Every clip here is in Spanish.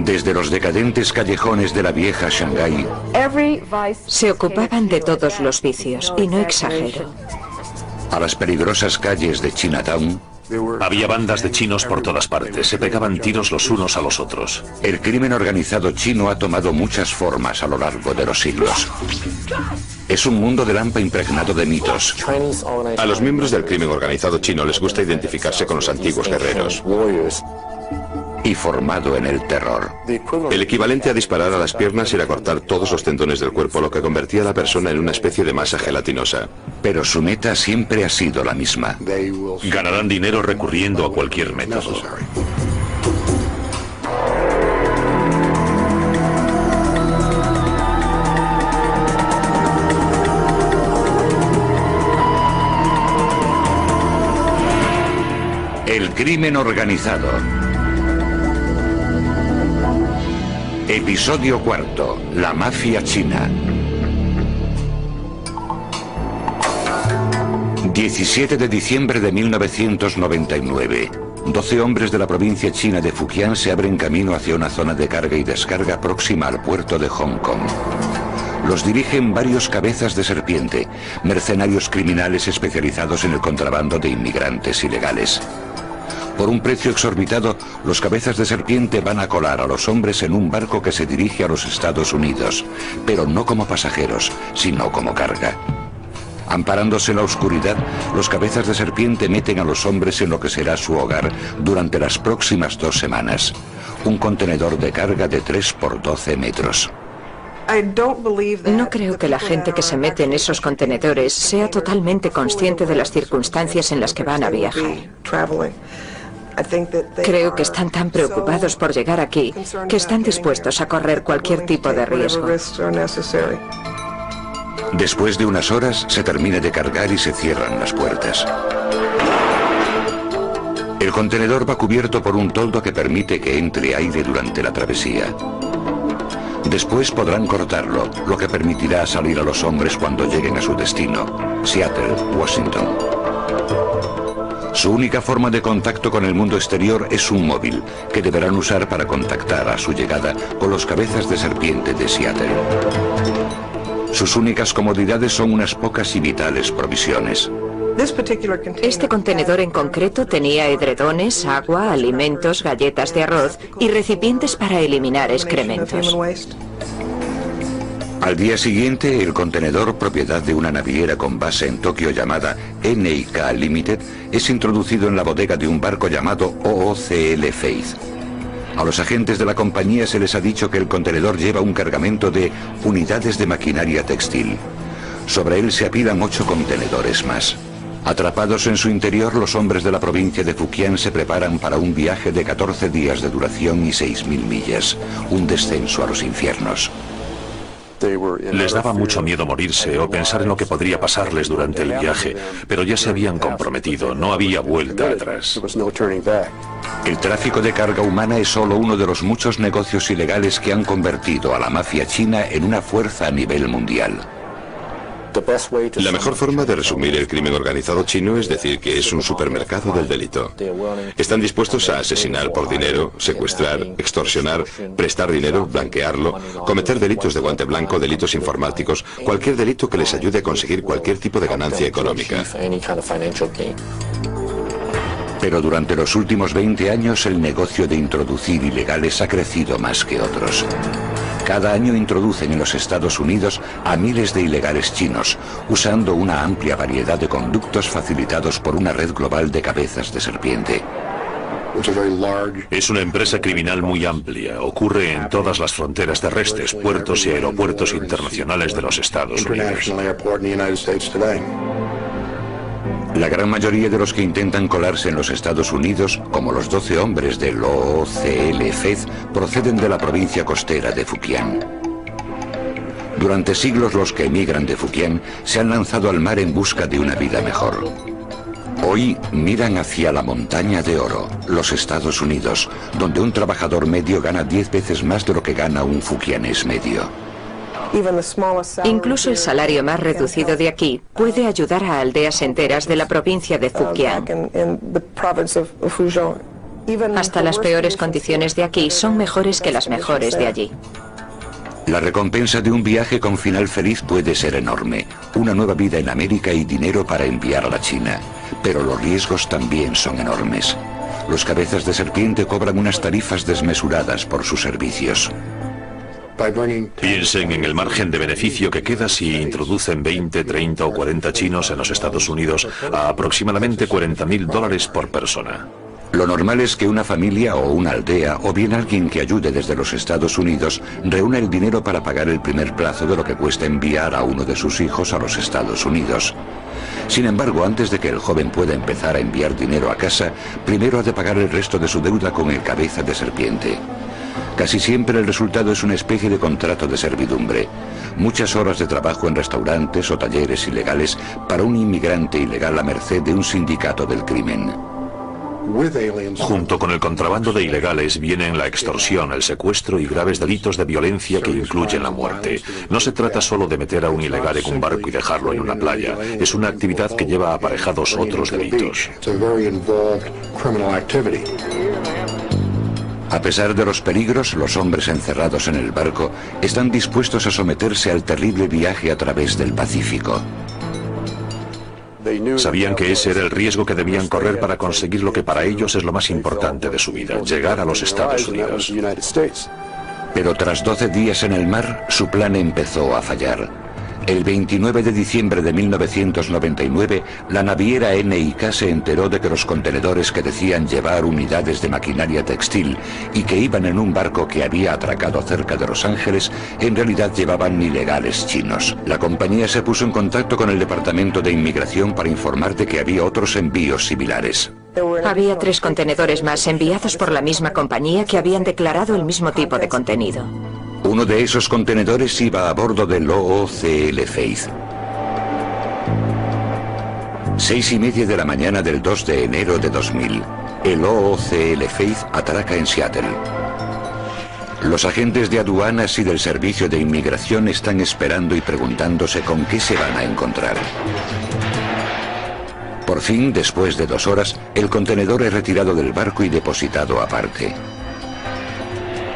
Desde los decadentes callejones de la vieja Shanghái, se ocupaban de todos los vicios, y no exagero, a las peligrosas calles de Chinatown, había bandas de chinos por todas partes, se pegaban tiros los unos a los otros. el crimen organizado chino ha tomado muchas formas a lo largo de los siglos. Es un mundo de Lampa impregnado de mitos. A los miembros del crimen organizado chino les gusta identificarse con los antiguos guerreros. Y formado en el terror. El equivalente a disparar a las piernas era cortar todos los tendones del cuerpo, lo que convertía a la persona en una especie de masa gelatinosa. Pero su meta siempre ha sido la misma. Ganarán dinero recurriendo a cualquier método. El crimen organizado. Episodio cuarto. La mafia china. 17 de diciembre de 1999. 12 hombres de la provincia china de Fujian se abren camino hacia una zona de carga y descarga próxima al puerto de Hong Kong. Los dirigen varios cabezas de serpiente, mercenarios criminales especializados en el contrabando de inmigrantes ilegales. Por un precio exorbitado, los cabezas de serpiente van a colar a los hombres en un barco que se dirige a los Estados Unidos, pero no como pasajeros, sino como carga. Amparándose en la oscuridad, los cabezas de serpiente meten a los hombres en lo que será su hogar durante las próximas 2 semanas. Un contenedor de carga de 3 por 12 metros. No creo que la gente que se mete en esos contenedores sea totalmente consciente de las circunstancias en las que van a viajar. Creo que están tan preocupados por llegar aquí que están dispuestos a correr cualquier tipo de riesgo. Después de unas horas, se termina de cargar y se cierran las puertas. El contenedor va cubierto por un toldo que permite que entre aire durante la travesía. Después podrán cortarlo, lo que permitirá salir a los hombres cuando lleguen a su destino, Seattle, Washington. Su única forma de contacto con el mundo exterior es un móvil, que deberán usar para contactar a su llegada con los cabezas de serpiente de Seattle. Sus únicas comodidades son unas pocas y vitales provisiones. Este contenedor en concreto tenía edredones, agua, alimentos, galletas de arroz y recipientes para eliminar excrementos. Al día siguiente, el contenedor, propiedad de una naviera con base en Tokio llamada NK Limited, es introducido en la bodega de un barco llamado OOCL Faith. A los agentes de la compañía se les ha dicho que el contenedor lleva un cargamento de unidades de maquinaria textil. Sobre él se apilan 8 contenedores más. Atrapados en su interior, los hombres de la provincia de Fujian se preparan para un viaje de 14 días de duración y 6.000 millas, un descenso a los infiernos. Les daba mucho miedo morirse o pensar en lo que podría pasarles durante el viaje, pero ya se habían comprometido, no había vuelta atrás. El tráfico de carga humana es solo uno de los muchos negocios ilegales que han convertido a la mafia china en una fuerza a nivel mundial. La mejor forma de resumir el crimen organizado chino es decir que es un supermercado del delito. Están dispuestos a asesinar por dinero, secuestrar, extorsionar, prestar dinero, blanquearlo, cometer delitos de guante blanco, delitos informáticos, cualquier delito que les ayude a conseguir cualquier tipo de ganancia económica. Pero durante los últimos 20 años el negocio de introducir ilegales ha crecido más que otros. Cada año introducen en los Estados Unidos a miles de ilegales chinos, usando una amplia variedad de conductos facilitados por una red global de cabezas de serpiente. Es una empresa criminal muy amplia, ocurre en todas las fronteras terrestres, puertos y aeropuertos internacionales de los Estados Unidos. La gran mayoría de los que intentan colarse en los Estados Unidos, como los 12 hombres del OOCL Faith, proceden de la provincia costera de Fujian. Durante siglos los que emigran de Fujian se han lanzado al mar en busca de una vida mejor. Hoy miran hacia la montaña de oro, los Estados Unidos, donde un trabajador medio gana 10 veces más de lo que gana un fujianés medio. Incluso el salario más reducido de aquí puede ayudar a aldeas enteras de la provincia de Fujian. Hasta las peores condiciones de aquí son mejores que las mejores de allí. La recompensa de un viaje con final feliz puede ser enorme. Una nueva vida en América y dinero para enviar a la China. Pero los riesgos también son enormes. Los cabezas de serpiente cobran unas tarifas desmesuradas por sus servicios. Piensen en el margen de beneficio que queda si introducen 20, 30 o 40 chinos en los Estados Unidos a aproximadamente $40.000 por persona. Lo normal es que una familia o una aldea, o bien alguien que ayude desde los Estados Unidos, reúna el dinero para pagar el primer plazo de lo que cuesta enviar a uno de sus hijos a los Estados Unidos. Sin embargo, antes de que el joven pueda empezar a enviar dinero a casa, primero ha de pagar el resto de su deuda con el cabeza de serpiente. Casi siempre el resultado es una especie de contrato de servidumbre. Muchas horas de trabajo en restaurantes o talleres ilegales para un inmigrante ilegal a merced de un sindicato del crimen. Junto con el contrabando de ilegales vienen la extorsión, el secuestro y graves delitos de violencia que incluyen la muerte. No se trata solo de meter a un ilegal en un barco y dejarlo en una playa. Es una actividad que lleva aparejados otros delitos. A pesar de los peligros, los hombres encerrados en el barco están dispuestos a someterse al terrible viaje a través del Pacífico. Sabían que ese era el riesgo que debían correr para conseguir lo que para ellos es lo más importante de su vida, llegar a los Estados Unidos. Pero tras 12 días en el mar, su plan empezó a fallar. El 29 de diciembre de 1999, la naviera NIK se enteró de que los contenedores que decían llevar unidades de maquinaria textil y que iban en un barco que había atracado cerca de Los Ángeles, en realidad llevaban ilegales chinos. La compañía se puso en contacto con el Departamento de Inmigración para informar de que había otros envíos similares. Había 3 contenedores más enviados por la misma compañía que habían declarado el mismo tipo de contenido. Uno de esos contenedores iba a bordo del OOCL Faith. 6:30 de la mañana del 2 de enero de 2000. El OOCL Faith atraca en Seattle. Los agentes de aduanas y del Servicio de Inmigración están esperando y preguntándose con qué se van a encontrar. Por fin, después de 2 horas, el contenedor es retirado del barco y depositado aparte.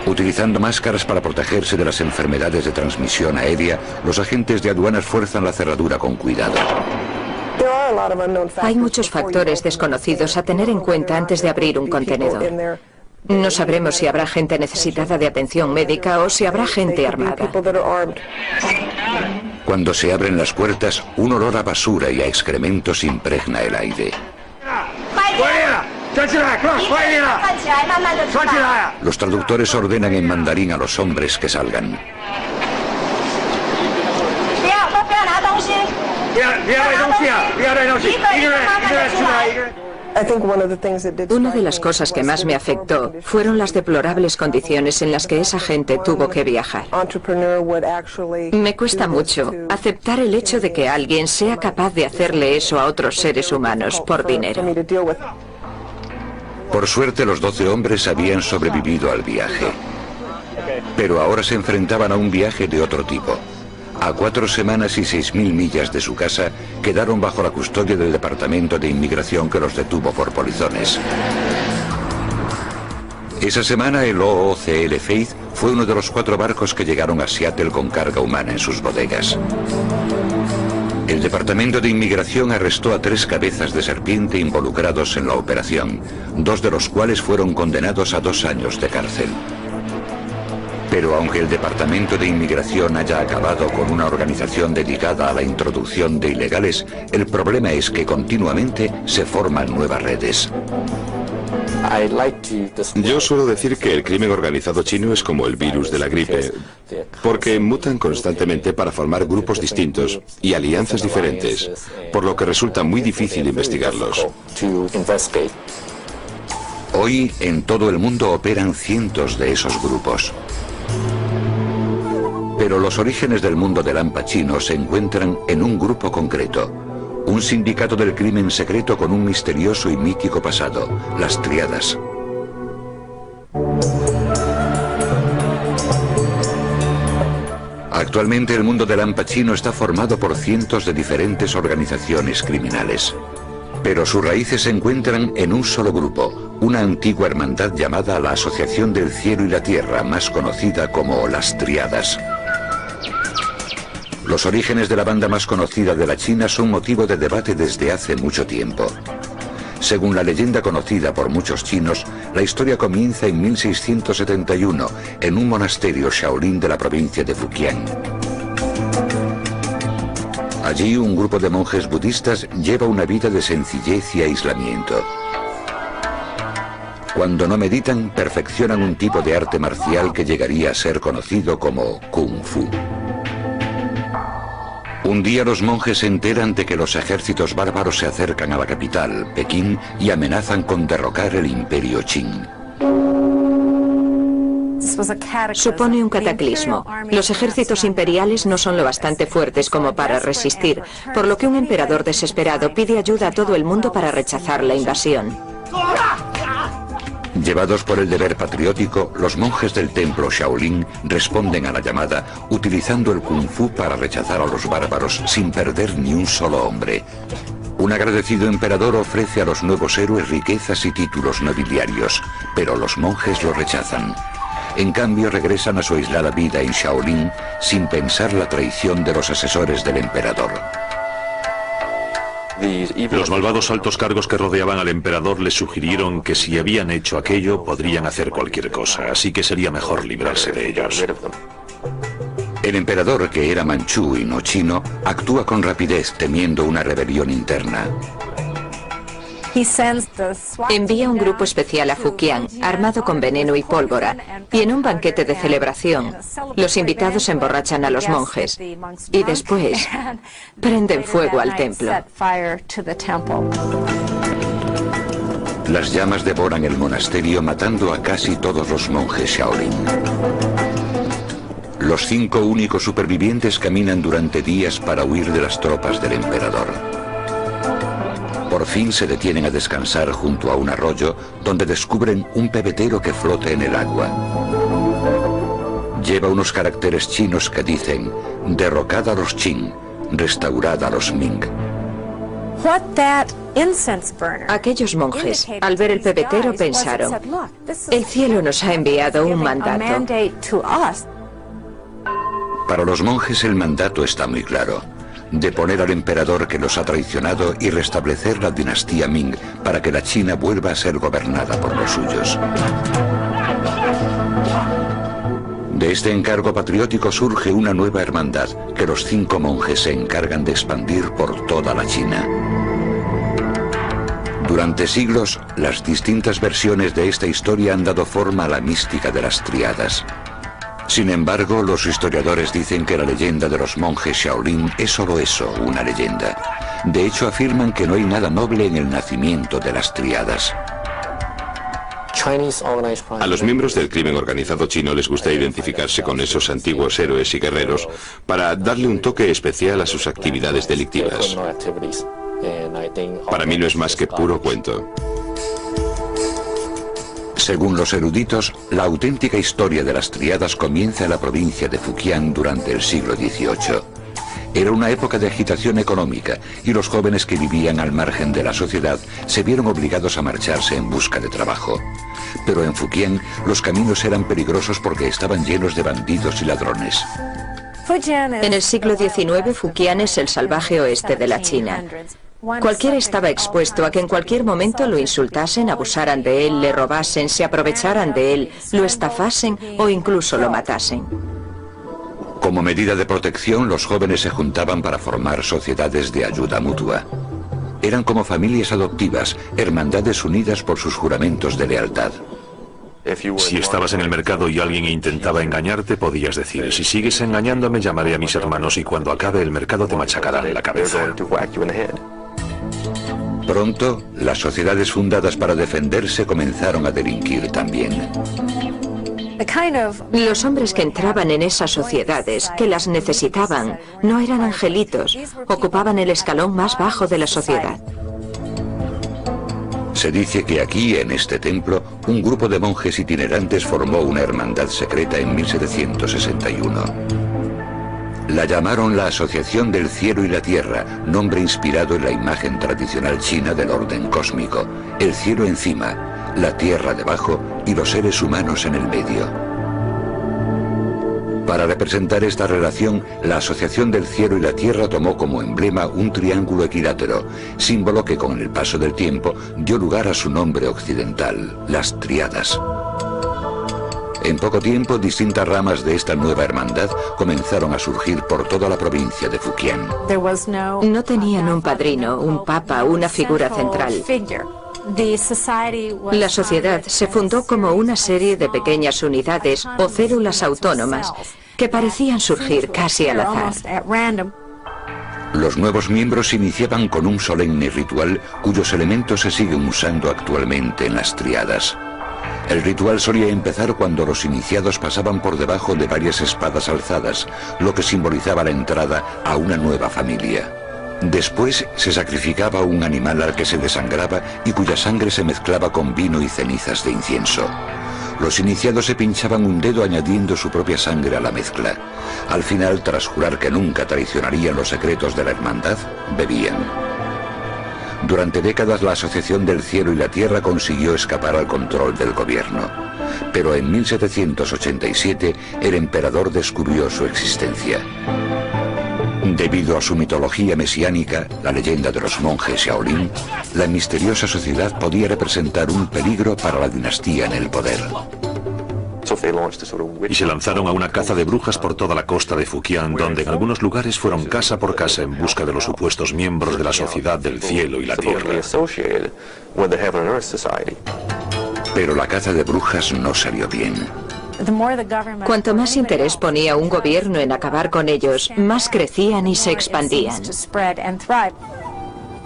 Utilizando máscaras para protegerse de las enfermedades de transmisión aérea, los agentes de aduanas fuerzan la cerradura con cuidado. Hay muchos factores desconocidos a tener en cuenta antes de abrir un contenedor. No sabremos si habrá gente necesitada de atención médica o si habrá gente armada. Cuando se abren las puertas, un olor a basura y a excrementos impregna el aire. Los traductores ordenan en mandarín a los hombres que salgan. Una de las cosas que más me afectó fueron las deplorables condiciones en las que esa gente tuvo que viajar. Me cuesta mucho aceptar el hecho de que alguien sea capaz de hacerle eso a otros seres humanos por dinero. Por suerte, los 12 hombres habían sobrevivido al viaje. Pero ahora se enfrentaban a un viaje de otro tipo. A 4 semanas y 6.000 millas de su casa, quedaron bajo la custodia del Departamento de Inmigración que los detuvo por polizones. Esa semana, el OOCL Faith fue uno de los 4 barcos que llegaron a Seattle con carga humana en sus bodegas. El Departamento de Inmigración arrestó a 3 cabezas de serpiente involucrados en la operación, 2 de los cuales fueron condenados a 2 años de cárcel. Pero aunque el Departamento de Inmigración haya acabado con una organización dedicada a la introducción de ilegales, el problema es que continuamente se forman nuevas redes. Yo suelo decir que el crimen organizado chino es como el virus de la gripe, porque mutan constantemente para formar grupos distintos y alianzas diferentes, por lo que resulta muy difícil investigarlos. Hoy, en todo el mundo operan cientos de esos grupos. Pero los orígenes del mundo del hampa chino se encuentran en un grupo concreto. Un sindicato del crimen secreto con un misterioso y mítico pasado, las Triadas. Actualmente el mundo del hampa chino está formado por cientos de diferentes organizaciones criminales. Pero sus raíces se encuentran en un solo grupo, una antigua hermandad llamada la Asociación del Cielo y la Tierra, más conocida como las Tríadas. Los orígenes de la banda más conocida de la China son motivo de debate desde hace mucho tiempo. Según la leyenda conocida por muchos chinos, la historia comienza en 1671 en un monasterio Shaolin de la provincia de Fujian. Allí un grupo de monjes budistas lleva una vida de sencillez y aislamiento. Cuando no meditan, perfeccionan un tipo de arte marcial que llegaría a ser conocido como Kung Fu. Un día los monjes se enteran de que los ejércitos bárbaros se acercan a la capital, Pekín, y amenazan con derrocar el imperio Qing. Supone un cataclismo. Los ejércitos imperiales no son lo bastante fuertes como para resistir, por lo que un emperador desesperado pide ayuda a todo el mundo para rechazar la invasión. Llevados por el deber patriótico, los monjes del templo Shaolin responden a la llamada utilizando el Kung Fu para rechazar a los bárbaros sin perder ni un solo hombre. Un agradecido emperador ofrece a los nuevos héroes riquezas y títulos nobiliarios, pero los monjes lo rechazan. En cambio, regresan a su aislada vida en Shaolin sin pensar la traición de los asesores del emperador. Los malvados altos cargos que rodeaban al emperador les sugirieron que si habían hecho aquello podrían hacer cualquier cosa, así que sería mejor librarse de ellos. El emperador, que era manchú y no chino, actúa con rapidez temiendo una rebelión interna. Envía un grupo especial a Fujian, armado con veneno y pólvora, y en un banquete de celebración, los invitados emborrachan a los monjes y después prenden fuego al templo. Las llamas devoran el monasterio, matando a casi todos los monjes Shaolin. Los 5 únicos supervivientes caminan durante días para huir de las tropas del emperador. Por fin se detienen a descansar junto a un arroyo donde descubren un pebetero que flota en el agua. Lleva unos caracteres chinos que dicen: derrocad a los Qing, restaurad a los Ming. Aquellos monjes, al ver el pebetero, pensaron: el cielo nos ha enviado un mandato. Para los monjes el mandato está muy claro: deponer al emperador que los ha traicionado y restablecer la dinastía Ming para que la China vuelva a ser gobernada por los suyos. De este encargo patriótico surge una nueva hermandad que los 5 monjes se encargan de expandir por toda la China. Durante siglos, las distintas versiones de esta historia han dado forma a la mística de las Tríadas. Sin embargo, los historiadores dicen que la leyenda de los monjes Shaolin es solo eso, una leyenda. De hecho, afirman que no hay nada noble en el nacimiento de las Tríadas. A los miembros del crimen organizado chino les gusta identificarse con esos antiguos héroes y guerreros para darle un toque especial a sus actividades delictivas. Para mí no es más que puro cuento. Según los eruditos, la auténtica historia de las Tríadas comienza en la provincia de Fujian durante el siglo XVIII. Era una época de agitación económica y los jóvenes que vivían al margen de la sociedad se vieron obligados a marcharse en busca de trabajo. Pero en Fujian los caminos eran peligrosos porque estaban llenos de bandidos y ladrones. En el siglo XIX, Fujian es el salvaje oeste de la China. Cualquiera estaba expuesto a que en cualquier momento lo insultasen, abusaran de él, le robasen, se aprovecharan de él, lo estafasen o incluso lo matasen. Como medida de protección, los jóvenes se juntaban para formar sociedades de ayuda mutua. Eran como familias adoptivas, hermandades unidas por sus juramentos de lealtad. Si estabas en el mercado y alguien intentaba engañarte, podías decir: si sigues engañándome, llamaré a mis hermanos y cuando acabe el mercado te machacarán la cabeza. Pronto, las sociedades fundadas para defenderse comenzaron a delinquir también. Los hombres que entraban en esas sociedades, que las necesitaban, no eran angelitos, ocupaban el escalón más bajo de la sociedad. Se dice que aquí, en este templo, un grupo de monjes itinerantes formó una hermandad secreta en 1761. La llamaron la Asociación del Cielo y la Tierra, nombre inspirado en la imagen tradicional china del orden cósmico, el cielo encima, la tierra debajo y los seres humanos en el medio. Para representar esta relación, la asociación del cielo y la tierra tomó como emblema un triángulo equilátero, símbolo que con el paso del tiempo dio lugar a su nombre occidental, las Tríadas. En poco tiempo, distintas ramas de esta nueva hermandad comenzaron a surgir por toda la provincia de Fujian. No tenían un padrino, un papa, una figura central. La sociedad se fundó como una serie de pequeñas unidades o células autónomas que parecían surgir casi al azar. Los nuevos miembros iniciaban con un solemne ritual cuyos elementos se siguen usando actualmente en las Tríadas. El ritual solía empezar cuando los iniciados pasaban por debajo de varias espadas alzadas, lo que simbolizaba la entrada a una nueva familia. Después se sacrificaba un animal al que se desangraba y cuya sangre se mezclaba con vino y cenizas de incienso. Los iniciados se pinchaban un dedo añadiendo su propia sangre a la mezcla. Al final, tras jurar que nunca traicionarían los secretos de la hermandad, bebían. Durante décadas la Asociación del Cielo y la Tierra consiguió escapar al control del gobierno. Pero en 1787 el emperador descubrió su existencia. Debido a su mitología mesiánica, la leyenda de los monjes Shaolin, la misteriosa sociedad podía representar un peligro para la dinastía en el poder. Y se lanzaron a una caza de brujas por toda la costa de Fujian, donde en algunos lugares fueron casa por casa en busca de los supuestos miembros de la Sociedad del Cielo y la Tierra. Pero la caza de brujas no salió bien. Cuanto más interés ponía un gobierno en acabar con ellos, más crecían y se expandían.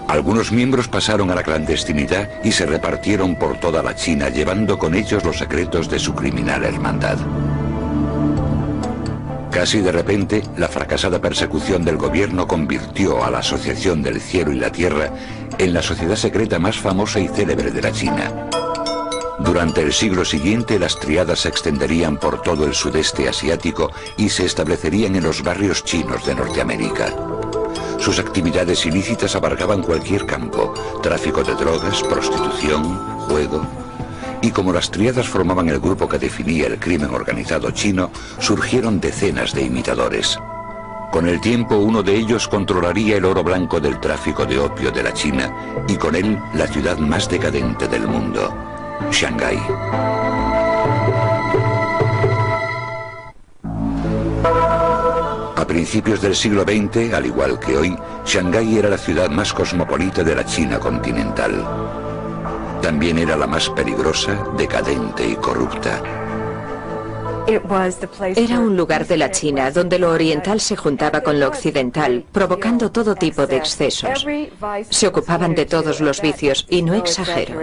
Algunos miembros pasaron a la clandestinidad y se repartieron por toda la China, llevando con ellos los secretos de su criminal hermandad. Casi de repente, la fracasada persecución del gobierno convirtió a la Asociación del Cielo y la Tierra en la sociedad secreta más famosa y célebre de la China. Durante el siglo siguiente, las Tríadas se extenderían por todo el sudeste asiático y se establecerían en los barrios chinos de Norteamérica. Sus actividades ilícitas abarcaban cualquier campo: tráfico de drogas, prostitución, juego. Y como las Tríadas formaban el grupo que definía el crimen organizado chino, surgieron decenas de imitadores. Con el tiempo, uno de ellos controlaría el oro blanco del tráfico de opio de la China y con él la ciudad más decadente del mundo, Shanghái. A principios del siglo XX, al igual que hoy, Shanghái era la ciudad más cosmopolita de la China continental. También era la más peligrosa, decadente y corrupta. Era un lugar de la China donde lo oriental se juntaba con lo occidental, provocando todo tipo de excesos. Se ocupaban de todos los vicios, y no exagero.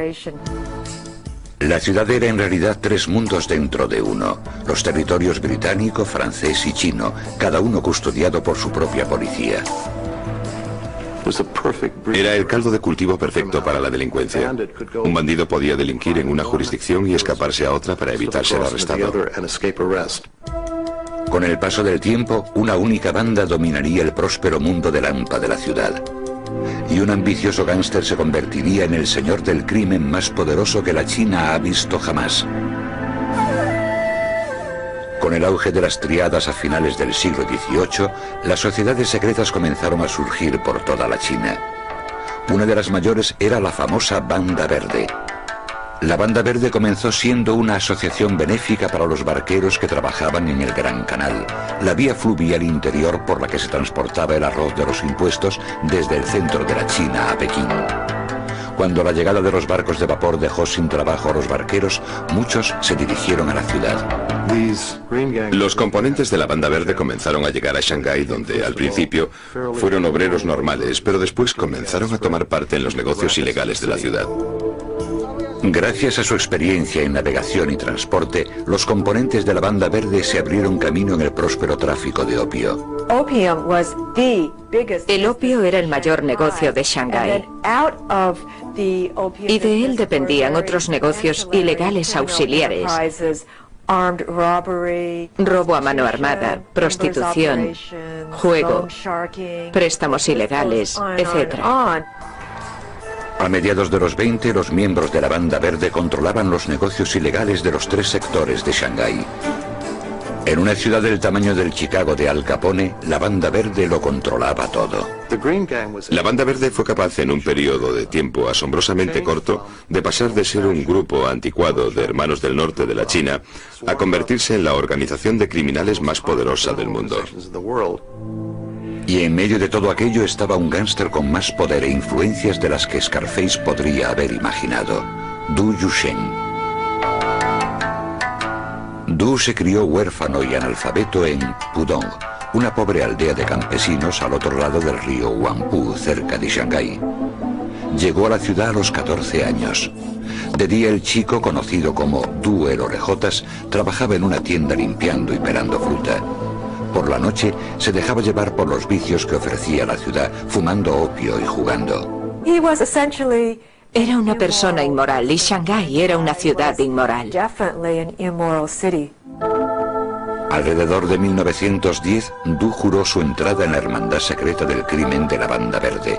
La ciudad era en realidad tres mundos dentro de uno: los territorios británico, francés y chino, cada uno custodiado por su propia policía. Era el caldo de cultivo perfecto para la delincuencia. Un bandido podía delinquir en una jurisdicción y escaparse a otra para evitar ser arrestado. Con el paso del tiempo, una única banda dominaría el próspero mundo de Lampa de la ciudad. Y un ambicioso gángster se convertiría en el señor del crimen más poderoso que la China ha visto jamás. Con el auge de las Tríadas a finales del siglo XVIII, las sociedades secretas comenzaron a surgir por toda la China. Una de las mayores era la famosa Banda Verde. La Banda Verde comenzó siendo una asociación benéfica para los barqueros que trabajaban en el Gran Canal, la vía fluvial interior por la que se transportaba el arroz de los impuestos desde el centro de la China a Pekín. Cuando la llegada de los barcos de vapor dejó sin trabajo a los barqueros, muchos se dirigieron a la ciudad. Los componentes de la Banda Verde comenzaron a llegar a Shanghái, donde al principio fueron obreros normales, pero después comenzaron a tomar parte en los negocios ilegales de la ciudad. Gracias a su experiencia en navegación y transporte, los componentes de la Banda Verde se abrieron camino en el próspero tráfico de opio. El opio era el mayor negocio de Shanghái, y de él dependían otros negocios ilegales auxiliares: robo a mano armada, prostitución, juego, préstamos ilegales, etc. A mediados de los 20, los miembros de la Banda Verde controlaban los negocios ilegales de los 3 sectores de Shanghái. En una ciudad del tamaño del Chicago de Al Capone, la Banda Verde lo controlaba todo. La Banda Verde fue capaz en un periodo de tiempo asombrosamente corto de pasar de ser un grupo anticuado de hermanos del norte de la China a convertirse en la organización de criminales más poderosa del mundo. Y en medio de todo aquello estaba un gángster con más poder e influencias de las que Scarface podría haber imaginado: Du Yusheng. Du se crió huérfano y analfabeto en Pudong, una pobre aldea de campesinos al otro lado del río Huangpu, cerca de Shanghái. Llegó a la ciudad a los 14 años. De día el chico, conocido como Du el Orejotas, trabajaba en una tienda limpiando y pelando fruta. Por la noche se dejaba llevar por los vicios que ofrecía la ciudad, fumando opio y jugando. Era una persona inmoral y Shanghái era una ciudad inmoral. Alrededor de 1910, Du juró su entrada en la hermandad secreta del crimen de la Banda Verde.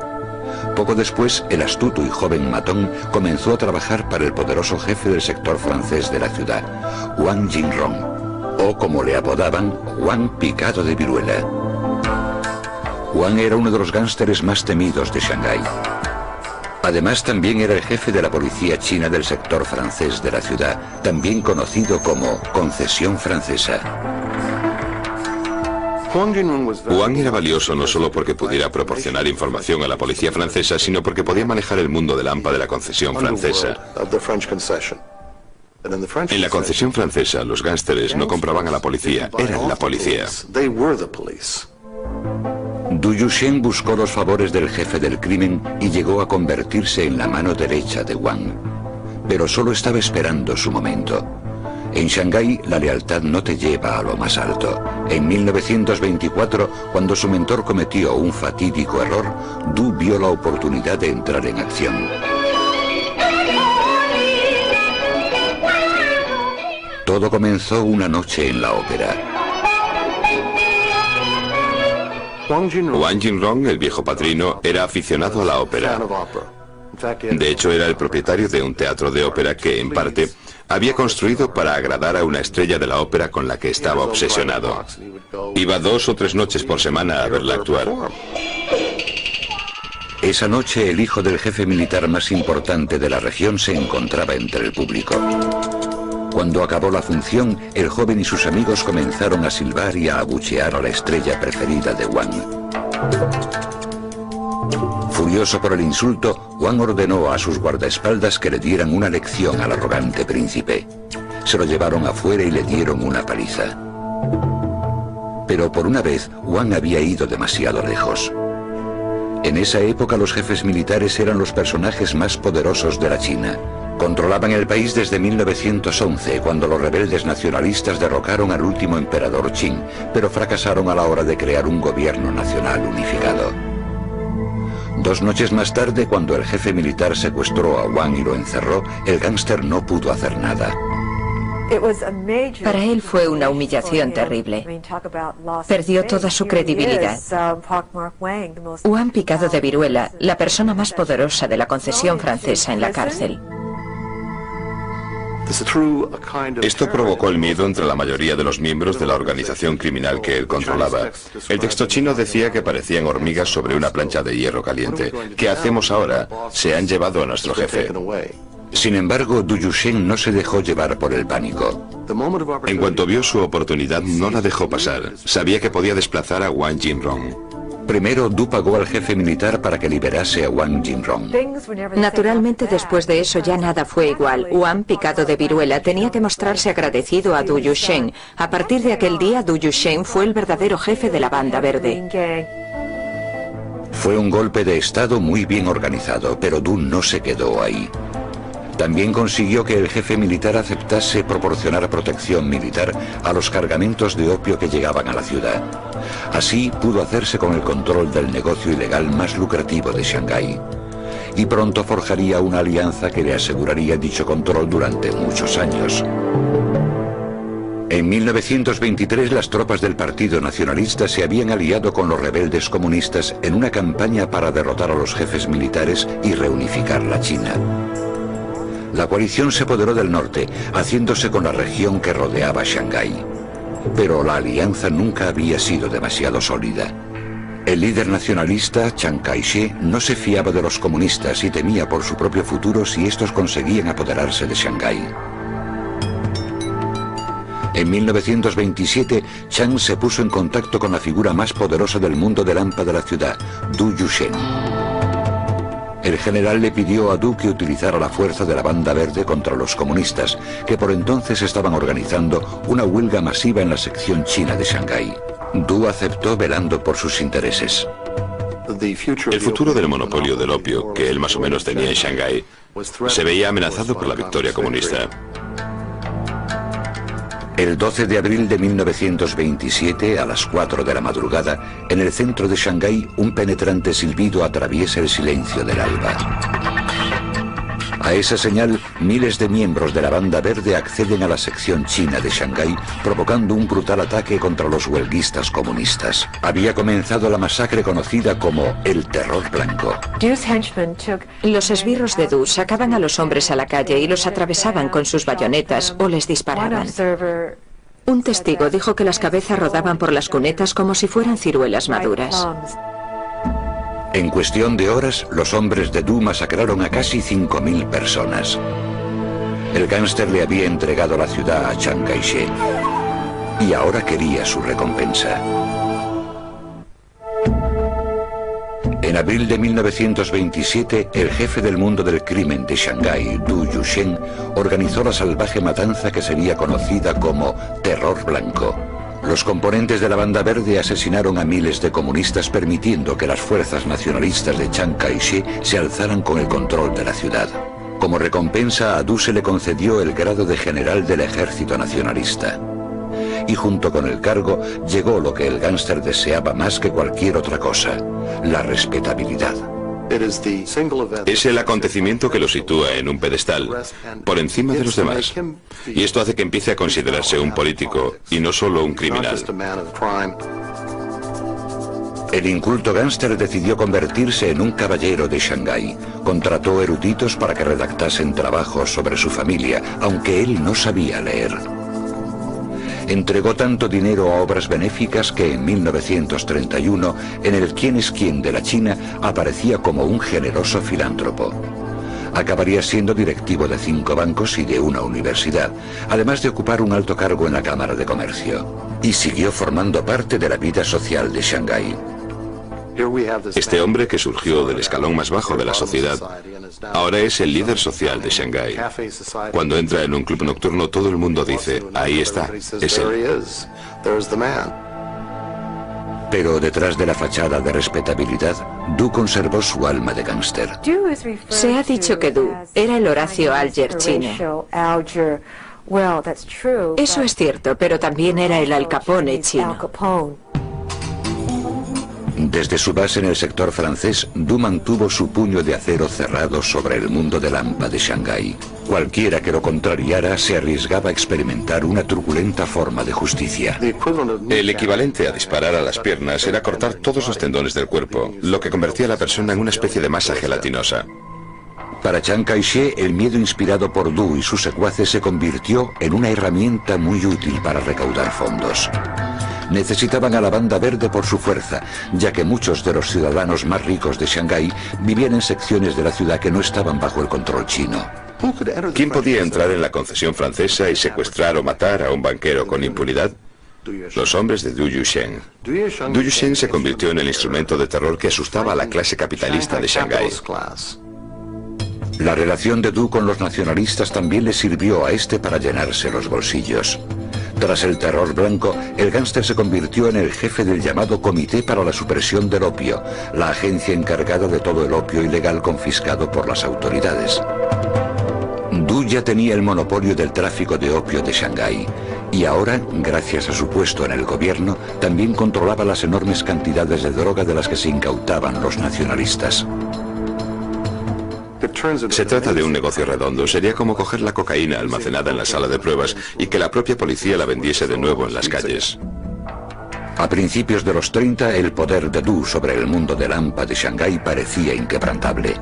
Poco después, el astuto y joven matón comenzó a trabajar para el poderoso jefe del sector francés de la ciudad, Wang Jinrong, o como le apodaban, Wang Picado de Viruela. Wang era uno de los gánsteres más temidos de Shanghái. Además, también era el jefe de la policía china del sector francés de la ciudad, también conocido como Concesión Francesa. Wang era valioso no solo porque pudiera proporcionar información a la policía francesa, sino porque podía manejar el mundo del AMPA de la Concesión Francesa. En la Concesión Francesa, los gánsteres no compraban a la policía, eran la policía. Du Yusheng buscó los favores del jefe del crimen y llegó a convertirse en la mano derecha de Wang. Pero solo estaba esperando su momento. En Shanghái, la lealtad no te lleva a lo más alto. En 1924, cuando su mentor cometió un fatídico error, Du vio la oportunidad de entrar en acción. Todo comenzó una noche en la ópera. Wang Jinrong, el viejo padrino, era aficionado a la ópera. De hecho, era el propietario de un teatro de ópera que, en parte, había construido para agradar a una estrella de la ópera con la que estaba obsesionado. Iba 2 o 3 noches por semana a verla actuar. Esa noche, el hijo del jefe militar más importante de la región se encontraba entre el público. Cuando acabó la función, el joven y sus amigos comenzaron a silbar y a abuchear a la estrella preferida de Wang. Furioso por el insulto, Wang ordenó a sus guardaespaldas que le dieran una lección al arrogante príncipe. Se lo llevaron afuera y le dieron una paliza. Pero por una vez, Wang había ido demasiado lejos. En esa época los jefes militares eran los personajes más poderosos de la China. Controlaban el país desde 1911, cuando los rebeldes nacionalistas derrocaron al último emperador Qing, pero fracasaron a la hora de crear un gobierno nacional unificado. 2 noches más tarde, cuando el jefe militar secuestró a Wang y lo encerró, el gángster no pudo hacer nada. Para él fue una humillación terrible. Perdió toda su credibilidad. Wang Picado de Viruela, la persona más poderosa de la Concesión Francesa en la cárcel. Esto provocó el miedo entre la mayoría de los miembros de la organización criminal que él controlaba. El texto chino decía que parecían hormigas sobre una plancha de hierro caliente. ¿Qué hacemos ahora? Se han llevado a nuestro jefe. Sin embargo, Du Yusheng no se dejó llevar por el pánico. En cuanto vio su oportunidad, no la dejó pasar. Sabía que podía desplazar a Wang Jinrong. Primero, Du pagó al jefe militar para que liberase a Wang Jinrong. Naturalmente, después de eso ya nada fue igual. Wang Picado de Viruela tenía que mostrarse agradecido a Du Yusheng. A partir de aquel día, Du Yusheng fue el verdadero jefe de la Banda Verde. Fue un golpe de estado muy bien organizado, pero Du no se quedó ahí. También consiguió que el jefe militar aceptase proporcionar protección militar a los cargamentos de opio que llegaban a la ciudad. Así pudo hacerse con el control del negocio ilegal más lucrativo de Shanghái. Y pronto forjaría una alianza que le aseguraría dicho control durante muchos años. En 1923 las tropas del Partido Nacionalista se habían aliado con los rebeldes comunistas en una campaña para derrotar a los jefes militares y reunificar la China. La coalición se apoderó del norte, haciéndose con la región que rodeaba Shanghái. Pero la alianza nunca había sido demasiado sólida. El líder nacionalista, Chiang Kai-shek, no se fiaba de los comunistas y temía por su propio futuro si estos conseguían apoderarse de Shanghái. En 1927, Chiang se puso en contacto con la figura más poderosa del mundo del hampa de la ciudad, Du Yushen. El general le pidió a Du que utilizara la fuerza de la Banda Verde contra los comunistas, que por entonces estaban organizando una huelga masiva en la sección china de Shanghái. Du aceptó velando por sus intereses. El futuro del monopolio del opio, que él más o menos tenía en Shanghái, se veía amenazado por la victoria comunista. El 12 de abril de 1927, a las 4 de la madrugada, en el centro de Shanghái, un penetrante silbido atraviesa el silencio del alba. A esa señal, miles de miembros de la Banda Verde acceden a la sección china de Shanghái, provocando un brutal ataque contra los huelguistas comunistas. Había comenzado la masacre conocida como el Terror Blanco. Los esbirros de Du sacaban a los hombres a la calle y los atravesaban con sus bayonetas o les disparaban. Un testigo dijo que las cabezas rodaban por las cunetas como si fueran ciruelas maduras. En cuestión de horas, los hombres de Du masacraron a casi 5.000 personas. El gángster le había entregado la ciudad a Chiang Kai-shek y ahora quería su recompensa. En abril de 1927, el jefe del mundo del crimen de Shanghái, Du Yushen, organizó la salvaje matanza que sería conocida como Terror Blanco. Los componentes de la Banda Verde asesinaron a miles de comunistas, permitiendo que las fuerzas nacionalistas de Chiang Kai-shek se alzaran con el control de la ciudad. Como recompensa, a Du se le concedió el grado de general del ejército nacionalista. Y junto con el cargo llegó lo que el gángster deseaba más que cualquier otra cosa: la respetabilidad. Es el acontecimiento que lo sitúa en un pedestal, por encima de los demás. Y esto hace que empiece a considerarse un político y no solo un criminal. El inculto gángster decidió convertirse en un caballero de Shanghái. Contrató eruditos para que redactasen trabajos sobre su familia, aunque él no sabía leer. Entregó tanto dinero a obras benéficas que en 1931, en el Quién es quién de la China, aparecía como un generoso filántropo. Acabaría siendo directivo de 5 bancos y de una universidad, además de ocupar un alto cargo en la Cámara de Comercio. Y siguió formando parte de la vida social de Shanghái. Este hombre, que surgió del escalón más bajo de la sociedad, ahora es el líder social de Shanghái. Cuando entra en un club nocturno, todo el mundo dice: ahí está, es él. Pero detrás de la fachada de respetabilidad, Du conservó su alma de gángster. Se ha dicho que Du era el Horacio Alger chino. Eso es cierto, pero también era el Al Capone chino. Desde su base en el sector francés, Du mantuvo su puño de acero cerrado sobre el mundo del hampa de Shanghái. Cualquiera que lo contrariara se arriesgaba a experimentar una truculenta forma de justicia. El equivalente a disparar a las piernas era cortar todos los tendones del cuerpo, lo que convertía a la persona en una especie de masa gelatinosa. Para Chiang Kai-shek, el miedo inspirado por Du y sus secuaces se convirtió en una herramienta muy útil para recaudar fondos. Necesitaban a la Banda Verde por su fuerza, ya que muchos de los ciudadanos más ricos de Shanghái vivían en secciones de la ciudad que no estaban bajo el control chino. ¿Quién podía entrar en la concesión francesa y secuestrar o matar a un banquero con impunidad? Los hombres de Du Yushen. Du Yushen se convirtió en el instrumento de terror que asustaba a la clase capitalista de Shanghái. La relación de Du con los nacionalistas también le sirvió a este para llenarse los bolsillos. Tras el Terror Blanco, el gángster se convirtió en el jefe del llamado Comité para la Supresión del Opio, la agencia encargada de todo el opio ilegal confiscado por las autoridades. Du ya tenía el monopolio del tráfico de opio de Shanghái y ahora, gracias a su puesto en el gobierno, también controlaba las enormes cantidades de droga de las que se incautaban los nacionalistas. Se trata de un negocio redondo. Sería como coger la cocaína almacenada en la sala de pruebas y que la propia policía la vendiese de nuevo en las calles. A principios de los 30, el poder de Du sobre el mundo del AMPA de Shanghái parecía inquebrantable.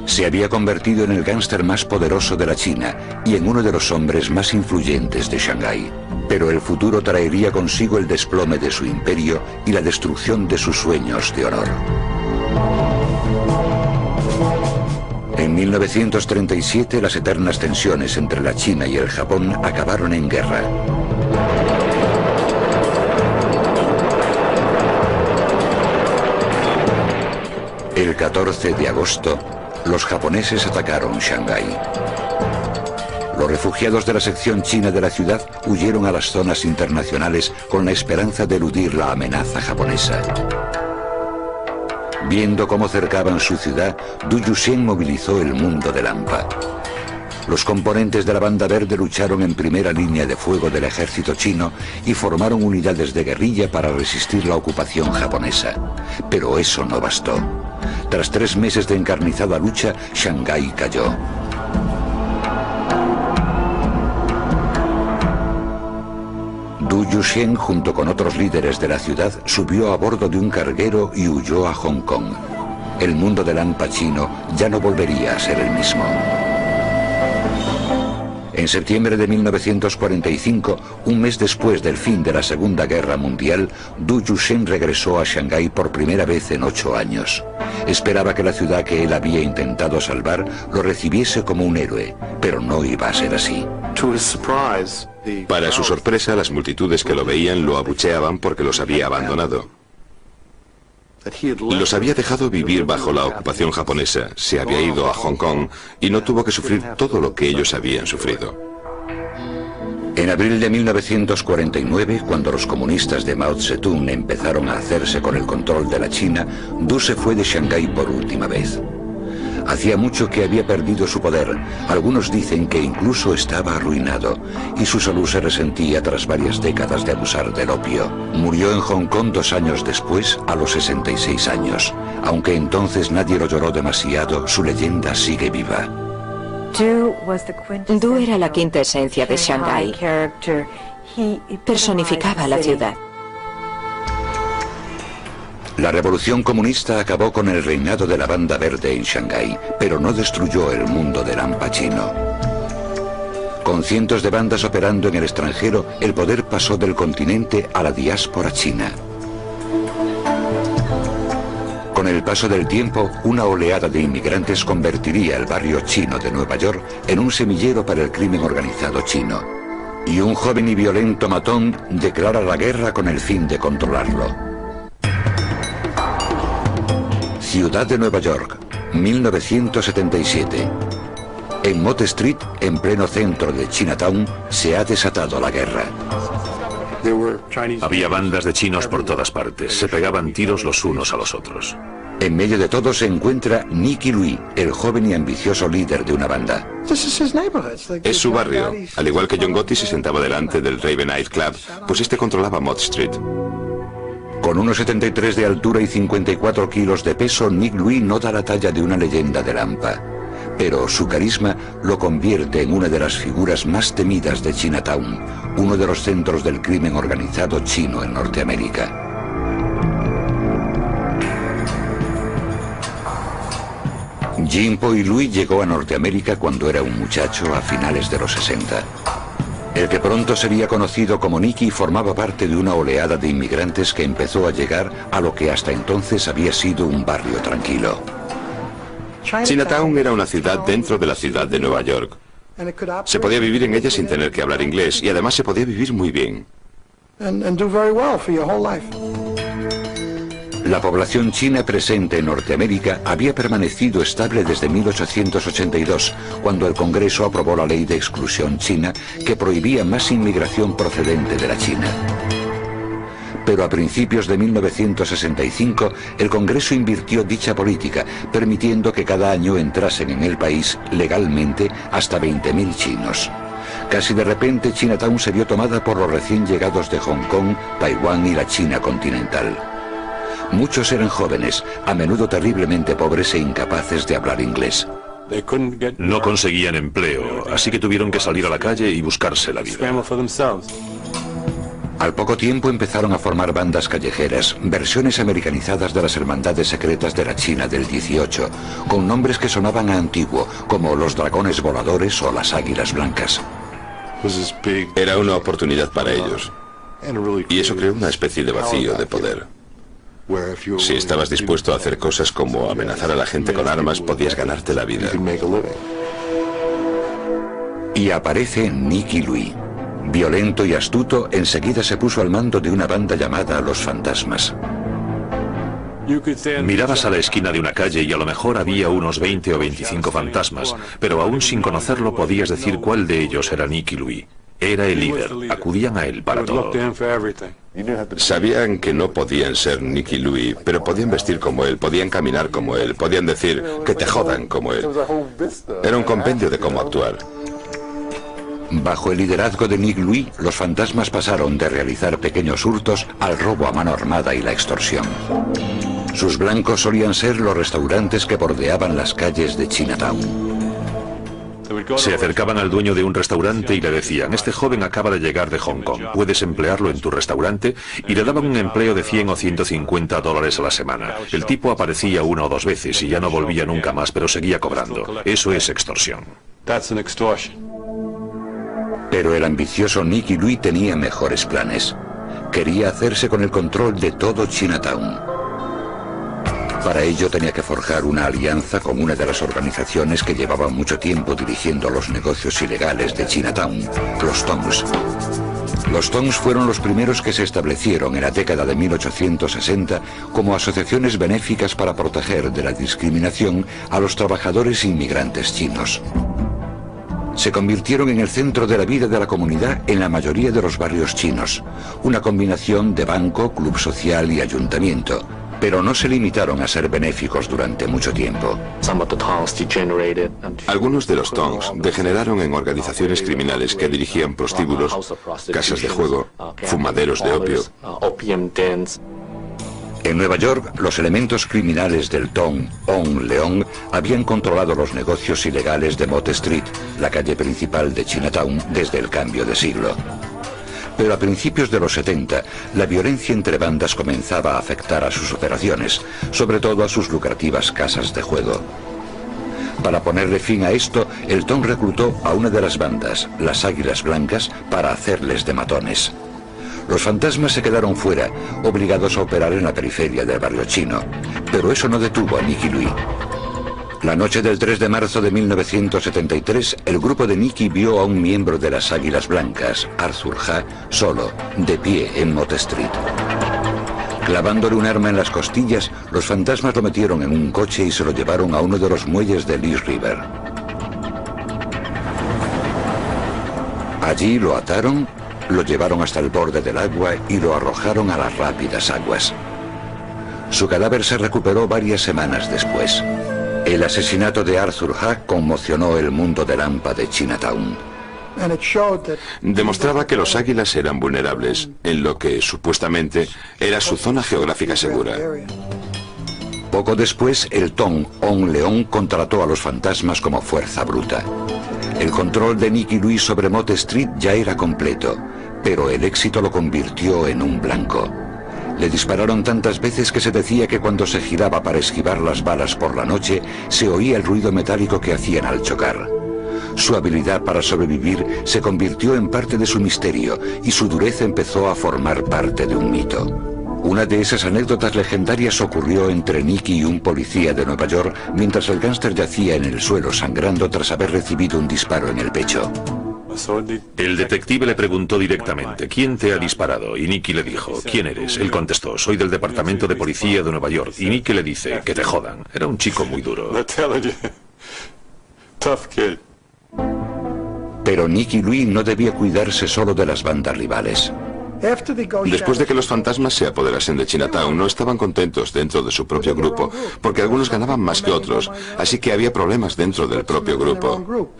Se había convertido en el gángster más poderoso de la China y en uno de los hombres más influyentes de Shanghái. Pero el futuro traería consigo el desplome de su imperio y la destrucción de sus sueños de honor. En 1937, las eternas tensiones entre la China y el Japón acabaron en guerra. El 14 de agosto, los japoneses atacaron Shanghái. Los refugiados de la sección china de la ciudad huyeron a las zonas internacionales con la esperanza de eludir la amenaza japonesa. Viendo cómo cercaban su ciudad, Du Yuxian movilizó el mundo del AMPA. Los componentes de la Banda Verde lucharon en primera línea de fuego del ejército chino y formaron unidades de guerrilla para resistir la ocupación japonesa. Pero eso no bastó. Tras 3 meses de encarnizada lucha, Shanghái cayó. Du Yuxian, junto con otros líderes de la ciudad, subió a bordo de un carguero y huyó a Hong Kong. El mundo del AMPA chino ya no volvería a ser el mismo. En septiembre de 1945, un mes después del fin de la Segunda Guerra Mundial, Du Yuxian regresó a Shanghái por primera vez en 8 años. Esperaba que la ciudad que él había intentado salvar lo recibiese como un héroe, pero no iba a ser así. Para su sorpresa, las multitudes que lo veían lo abucheaban porque los había abandonado. Los había dejado vivir bajo la ocupación japonesa, se había ido a Hong Kong y no tuvo que sufrir todo lo que ellos habían sufrido. En abril de 1949, cuando los comunistas de Mao Zedong empezaron a hacerse con el control de la China, Du se fue de Shanghái por última vez. Hacía mucho que había perdido su poder, algunos dicen que incluso estaba arruinado, y su salud se resentía tras varias décadas de abusar del opio. Murió en Hong Kong 2 años después, a los 66 años. Aunque entonces nadie lo lloró demasiado, su leyenda sigue viva. Du era la quinta esencia de Shanghái. Personificaba la ciudad. La revolución comunista acabó con el reinado de la Banda Verde en Shanghái, pero no destruyó el mundo del AMPA chino. Con cientos de bandas operando en el extranjero, el poder pasó del continente a la diáspora china. Con el paso del tiempo, una oleada de inmigrantes convertiría el barrio chino de Nueva York en un semillero para el crimen organizado chino. Y un joven y violento matón declara la guerra con el fin de controlarlo. Ciudad de Nueva York, 1977. En Mott Street, en pleno centro de Chinatown, se ha desatado la guerra. Había bandas de chinos por todas partes, se pegaban tiros los unos a los otros. En medio de todo se encuentra Nicky Louis, el joven y ambicioso líder de una banda. Es su barrio. Al igual que John Gotti se sentaba delante del Raven Night Club, pues este controlaba Mott Street. Con 1,73 de altura y 54 kilos de peso, Nick Louis no da la talla de una leyenda del AMPA. Pero su carisma lo convierte en una de las figuras más temidas de Chinatown, uno de los centros del crimen organizado chino en Norteamérica. Jin-Po Louis llegó a Norteamérica cuando era un muchacho a finales de los 60. El que pronto sería conocido como Nicky formaba parte de una oleada de inmigrantes que empezó a llegar a lo que hasta entonces había sido un barrio tranquilo. Chinatown era una ciudad dentro de la ciudad de Nueva York. Se podía vivir en ella sin tener que hablar inglés y además se podía vivir muy bien. La población china presente en Norteamérica había permanecido estable desde 1882, cuando el Congreso aprobó la ley de exclusión china que prohibía más inmigración procedente de la China. Pero a principios de 1965, el Congreso invirtió dicha política, permitiendo que cada año entrasen en el país legalmente hasta 20.000 chinos. Casi de repente, Chinatown se vio tomada por los recién llegados de Hong Kong, Taiwán y la China continental. Muchos eran jóvenes, a menudo terriblemente pobres e incapaces de hablar inglés. No conseguían empleo, así que tuvieron que salir a la calle y buscarse la vida. Al poco tiempo empezaron a formar bandas callejeras, versiones americanizadas de las hermandades secretas de la China del 18, con nombres que sonaban a antiguo, como los dragones voladores o las águilas blancas. Era una oportunidad para ellos, y eso creó una especie de vacío de poder. Si estabas dispuesto a hacer cosas como amenazar a la gente con armas, podías ganarte la vida. Y aparece Nicky Louis. Violento y astuto, enseguida se puso al mando de una banda llamada Los Fantasmas. Mirabas a la esquina de una calle y a lo mejor había unos 20 o 25 fantasmas, pero aún sin conocerlo podías decir cuál de ellos era Nicky Louis. Era el líder, acudían a él para todo. Sabían que no podían ser Nicky Louis, pero podían vestir como él, podían caminar como él, podían decir que te jodan como él. Era un compendio de cómo actuar. Bajo el liderazgo de Nick Louis, los fantasmas pasaron de realizar pequeños hurtos al robo a mano armada y la extorsión. Sus blancos solían ser los restaurantes que bordeaban las calles de Chinatown. Se acercaban al dueño de un restaurante y le decían: este joven acaba de llegar de Hong Kong, ¿puedes emplearlo en tu restaurante? Y le daban un empleo de 100 o 150 dólares a la semana. El tipo aparecía 1 o 2 veces y ya no volvía nunca más, pero seguía cobrando. Eso es extorsión. Pero el ambicioso Nicky Louis tenía mejores planes. Quería hacerse con el control de todo Chinatown. Para ello tenía que forjar una alianza con una de las organizaciones que llevaban mucho tiempo dirigiendo los negocios ilegales de Chinatown, los Tongs. Los Tongs fueron los primeros que se establecieron en la década de 1860 como asociaciones benéficas para proteger de la discriminación a los trabajadores inmigrantes chinos. Se convirtieron en el centro de la vida de la comunidad en la mayoría de los barrios chinos, una combinación de banco, club social y ayuntamiento, pero no se limitaron a ser benéficos durante mucho tiempo. Algunos de los Tongs degeneraron en organizaciones criminales que dirigían prostíbulos, casas de juego, fumaderos de opio. En Nueva York, los elementos criminales del Tong On Leong habían controlado los negocios ilegales de Mott Street, la calle principal de Chinatown, desde el cambio de siglo. Pero a principios de los 70, la violencia entre bandas comenzaba a afectar a sus operaciones, sobre todo a sus lucrativas casas de juego. Para ponerle fin a esto, el Tong reclutó a una de las bandas, las Águilas Blancas, para hacerles de matones. Los fantasmas se quedaron fuera, obligados a operar en la periferia del barrio chino, pero eso no detuvo a Nicky Louis. La noche del 3 de marzo de 1973, el grupo de Nicky vio a un miembro de las Águilas Blancas, Arthur Ha, solo, de pie en Mott Street. Clavándole un arma en las costillas, los fantasmas lo metieron en un coche y se lo llevaron a uno de los muelles de East River. Allí lo ataron, lo llevaron hasta el borde del agua y lo arrojaron a las rápidas aguas. Su cadáver se recuperó varias semanas después. El asesinato de Arthur Ha conmocionó el mundo del AMPA de Chinatown. Demostraba que los águilas eran vulnerables, en lo que supuestamente era su zona geográfica segura. Poco después, el Tong On Leong contrató a los fantasmas como fuerza bruta. El control de Nicky Louis sobre Mott Street ya era completo, pero el éxito lo convirtió en un blanco. Le dispararon tantas veces que se decía que cuando se giraba para esquivar las balas por la noche, se oía el ruido metálico que hacían al chocar. Su habilidad para sobrevivir se convirtió en parte de su misterio y su dureza empezó a formar parte de un mito. Una de esas anécdotas legendarias ocurrió entre Nicky y un policía de Nueva York mientras el gángster yacía en el suelo sangrando tras haber recibido un disparo en el pecho. El detective le preguntó directamente: ¿quién te ha disparado? Y Nicky le dijo: ¿quién eres? Él contestó: soy del departamento de policía de Nueva York. Y Nicky le dice: que te jodan. Era un chico muy duro. Pero Nicky Louis no debía cuidarse solo de las bandas rivales. Después de que los fantasmas se apoderasen de Chinatown, no estaban contentos dentro de su propio grupo, porque algunos ganaban más que otros, así que había problemas dentro del propio grupo.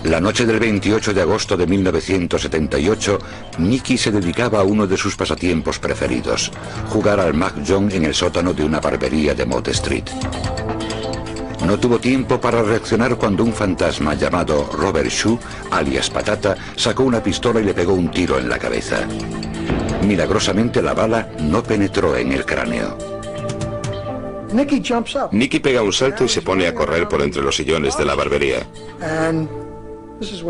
La noche del 28 de agosto de 1978, Nicky se dedicaba a uno de sus pasatiempos preferidos, jugar al mahjong en el sótano de una barbería de Mott Street. No tuvo tiempo para reaccionar cuando un fantasma llamado Robert Shu, alias Patata, sacó una pistola y le pegó un tiro en la cabeza. Milagrosamente la bala no penetró en el cráneo. Nicky pega un salto y se pone a correr por entre los sillones de la barbería.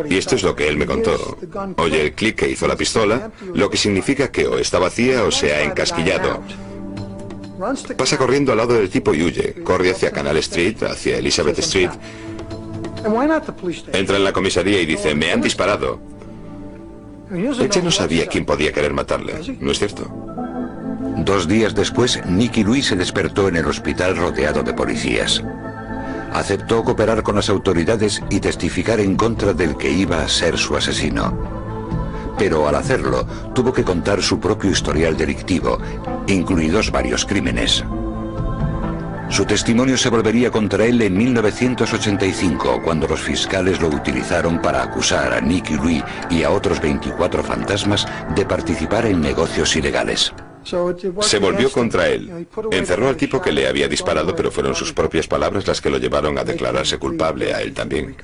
Y esto es lo que él me contó. Oye el clic que hizo la pistola, lo que significa que o está vacía o se ha encasquillado. Pasa corriendo al lado del tipo y huye. Corre hacia Canal Street, hacia Elizabeth Street. Entra en la comisaría y dice, me han disparado. Ella no sabía quién podía querer matarle, ¿no es cierto? 2 días después, Nicky Louis se despertó en el hospital rodeado de policías. Aceptó cooperar con las autoridades y testificar en contra del que iba a ser su asesino. Pero al hacerlo, tuvo que contar su propio historial delictivo, incluidos varios crímenes. Su testimonio se volvería contra él en 1985, cuando los fiscales lo utilizaron para acusar a Nicky Louis y a otros 24 fantasmas de participar en negocios ilegales. Se volvió contra él. Encerró al tipo que le había disparado, pero fueron sus propias palabras las que lo llevaron a declararse culpable a él también.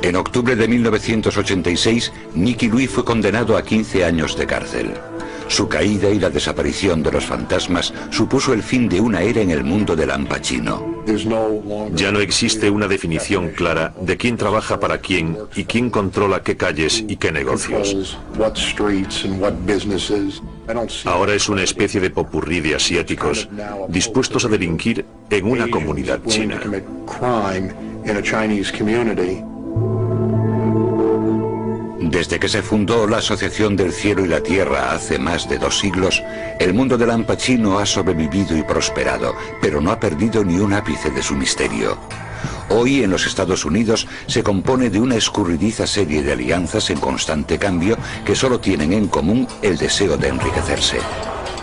En octubre de 1986, Nicky Louis fue condenado a 15 años de cárcel. Su caída y la desaparición de los fantasmas supuso el fin de una era en el mundo del Al Pacino. Ya no existe una definición clara de quién trabaja para quién y quién controla qué calles y qué negocios. Ahora es una especie de popurrí de asiáticos dispuestos a delinquir en una comunidad china. Desde que se fundó la Asociación del Cielo y la Tierra hace más de 2 siglos, el mundo del Al Pacino ha sobrevivido y prosperado, pero no ha perdido ni un ápice de su misterio. Hoy en los Estados Unidos se compone de una escurridiza serie de alianzas en constante cambio que solo tienen en común el deseo de enriquecerse.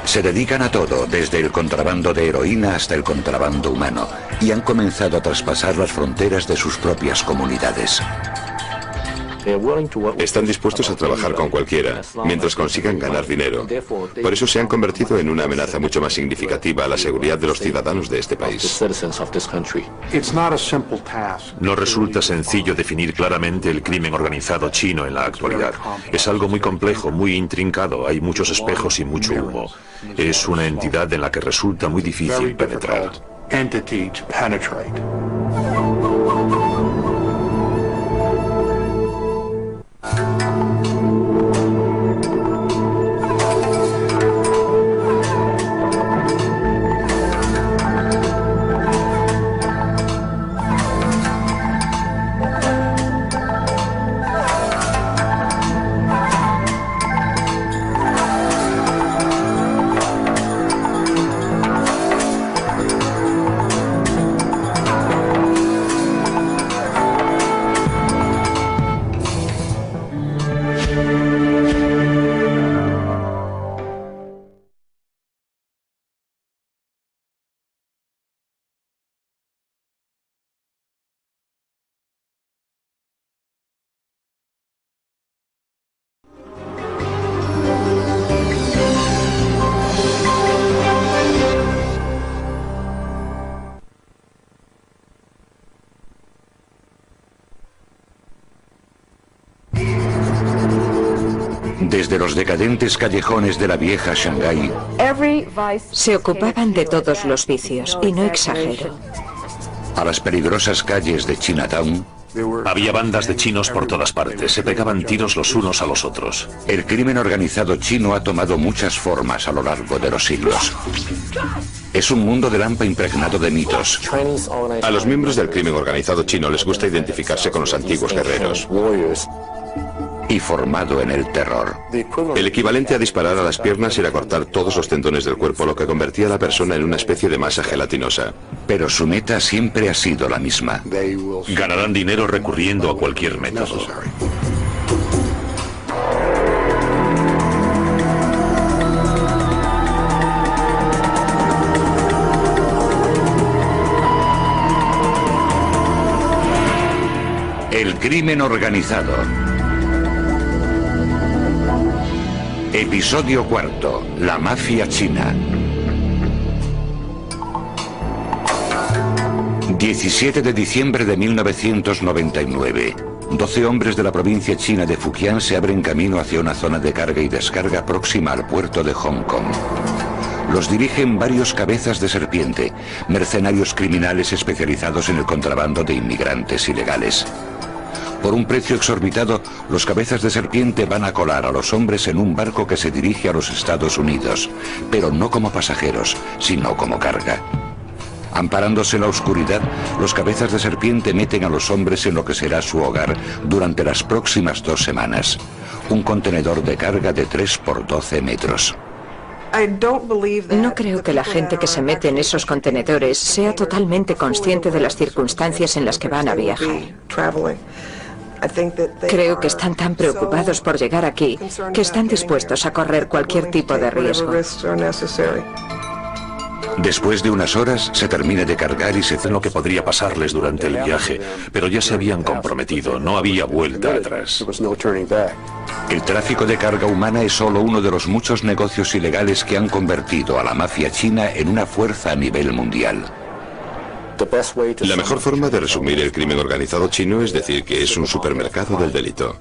Se dedican a todo, desde el contrabando de heroína hasta el contrabando humano, y han comenzado a traspasar las fronteras de sus propias comunidades. Están dispuestos a trabajar con cualquiera, mientras consigan ganar dinero. Por eso se han convertido en una amenaza mucho más significativa a la seguridad de los ciudadanos de este país. No resulta sencillo definir claramente el crimen organizado chino en la actualidad. Es algo muy complejo, muy intrincado, hay muchos espejos y mucho humo. Es una entidad en la que resulta muy difícil penetrar. Desde los decadentes callejones de la vieja Shanghái, se ocupaban de todos los vicios, y no exagero. a las peligrosas calles de Chinatown, Había bandas de chinos por todas partes, se pegaban tiros los unos a los otros. el crimen organizado chino ha tomado muchas formas a lo largo de los siglos. Es un mundo de lampa impregnado de mitos. A los miembros del crimen organizado chino les gusta identificarse con los antiguos guerreros. Y formado en el terror. El equivalente a disparar a las piernas era cortar todos los tendones del cuerpo, lo que convertía a la persona en una especie de masa gelatinosa. Pero su meta siempre ha sido la misma. Ganarán dinero recurriendo a cualquier método. El crimen organizado. Episodio 4. La mafia china. 17 de diciembre de 1999. 12 hombres de la provincia china de Fujian se abren camino hacia una zona de carga y descarga próxima al puerto de Hong Kong. Los dirigen varios cabezas de serpiente, mercenarios criminales especializados en el contrabando de inmigrantes ilegales. Por un precio exorbitado, los cabezas de serpiente van a colar a los hombres en un barco que se dirige a los Estados Unidos, pero no como pasajeros, sino como carga. Amparándose en la oscuridad, los cabezas de serpiente meten a los hombres en lo que será su hogar durante las próximas 2 semanas. Un contenedor de carga de 3 por 12 metros. No creo que la gente que se mete en esos contenedores sea totalmente consciente de las circunstancias en las que van a viajar. Creo que están tan preocupados por llegar aquí que están dispuestos a correr cualquier tipo de riesgo. Después de unas horas, se termina de cargar y se Lo que podría pasarles durante el viaje, pero ya se habían comprometido, no había vuelta atrás. El tráfico de carga humana es solo uno de los muchos negocios ilegales que han convertido a la mafia china en una fuerza a nivel mundial. La mejor forma de resumir el crimen organizado chino es decir que es un supermercado del delito.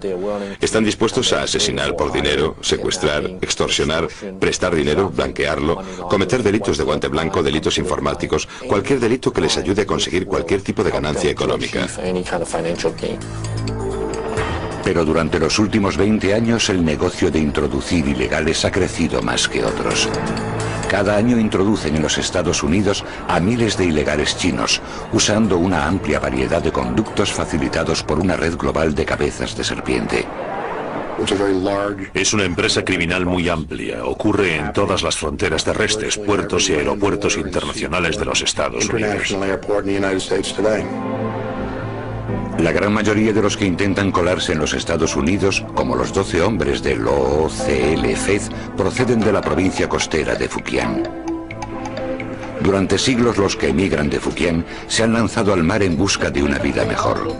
Están dispuestos a asesinar por dinero, secuestrar, extorsionar, prestar dinero, blanquearlo, cometer delitos de guante blanco, delitos informáticos, cualquier delito que les ayude a conseguir cualquier tipo de ganancia económica. Pero durante los últimos 20 años el negocio de introducir ilegales ha crecido más que otros. Cada año introducen en los Estados Unidos a miles de ilegales chinos, usando una amplia variedad de conductos facilitados por una red global de cabezas de serpiente. Es una empresa criminal muy amplia. Ocurre en todas las fronteras terrestres, puertos y aeropuertos internacionales de los Estados Unidos. La gran mayoría de los que intentan colarse en los Estados Unidos, como los 12 hombres del OOCL Fez, proceden de la provincia costera de Fujian. Durante siglos los que emigran de Fujian se han lanzado al mar en busca de una vida mejor.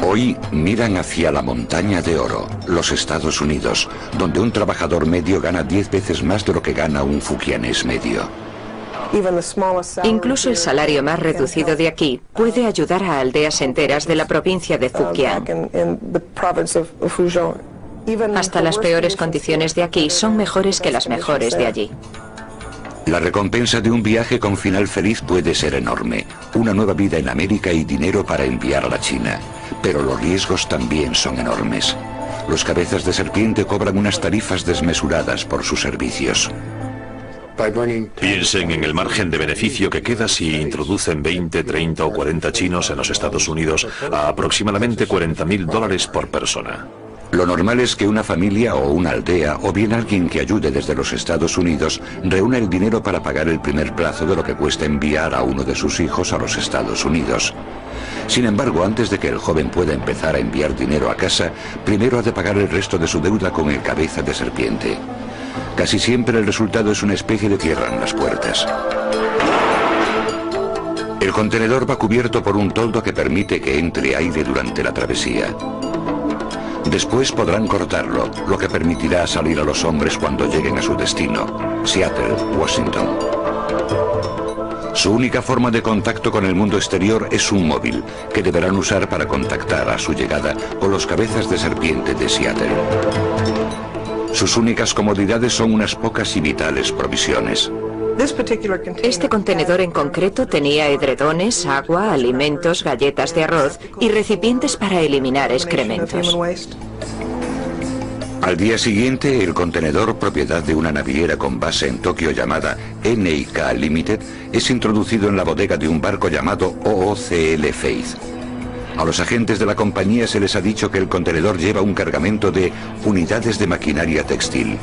Hoy miran hacia la montaña de oro, los Estados Unidos, donde un trabajador medio gana 10 veces más de lo que gana un fujianés medio. Incluso el salario más reducido de aquí puede ayudar a aldeas enteras de la provincia de Fujian. Hasta las peores condiciones de aquí son mejores que las mejores de allí. La recompensa de un viaje con final feliz puede ser enorme. Una nueva vida en América y dinero para enviar a la China. Pero los riesgos también son enormes. Los cabezas de serpiente cobran unas tarifas desmesuradas por sus servicios. Piensen en el margen de beneficio que queda si introducen 20, 30 o 40 chinos en los Estados Unidos a aproximadamente $40.000 por persona. Lo normal es que una familia o una aldea o bien alguien que ayude desde los Estados Unidos reúna el dinero para pagar el primer plazo de lo que cuesta enviar a uno de sus hijos a los Estados Unidos. Sin embargo, antes de que el joven pueda empezar a enviar dinero a casa, primero ha de pagar el resto de su deuda con el cabeza de serpiente. Casi siempre el resultado es una especie de cierran las puertas. El contenedor va cubierto por un toldo que permite que entre aire durante la travesía. Después podrán cortarlo, lo que permitirá salir a los hombres cuando lleguen a su destino, Seattle, Washington. Su única forma de contacto con el mundo exterior es un móvil, que deberán usar para contactar a su llegada con los cabezas de serpiente de Seattle. Sus únicas comodidades son unas pocas y vitales provisiones. Este contenedor en concreto tenía edredones, agua, alimentos, galletas de arroz y recipientes para eliminar excrementos. Al día siguiente, el contenedor, propiedad de una naviera con base en Tokio llamada NIK Limited, es introducido en la bodega de un barco llamado OOCL Faith. A los agentes de la compañía se les ha dicho que el contenedor lleva un cargamento de unidades de maquinaria textil.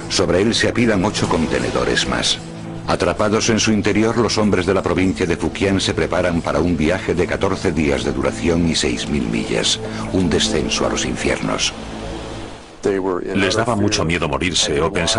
Sobre él se apilan 8 contenedores más. Atrapados en su interior, los hombres de la provincia de Fujian se preparan para un viaje de 14 días de duración y 6.000 millas, un descenso a los infiernos. Les daba mucho miedo morirse o pensar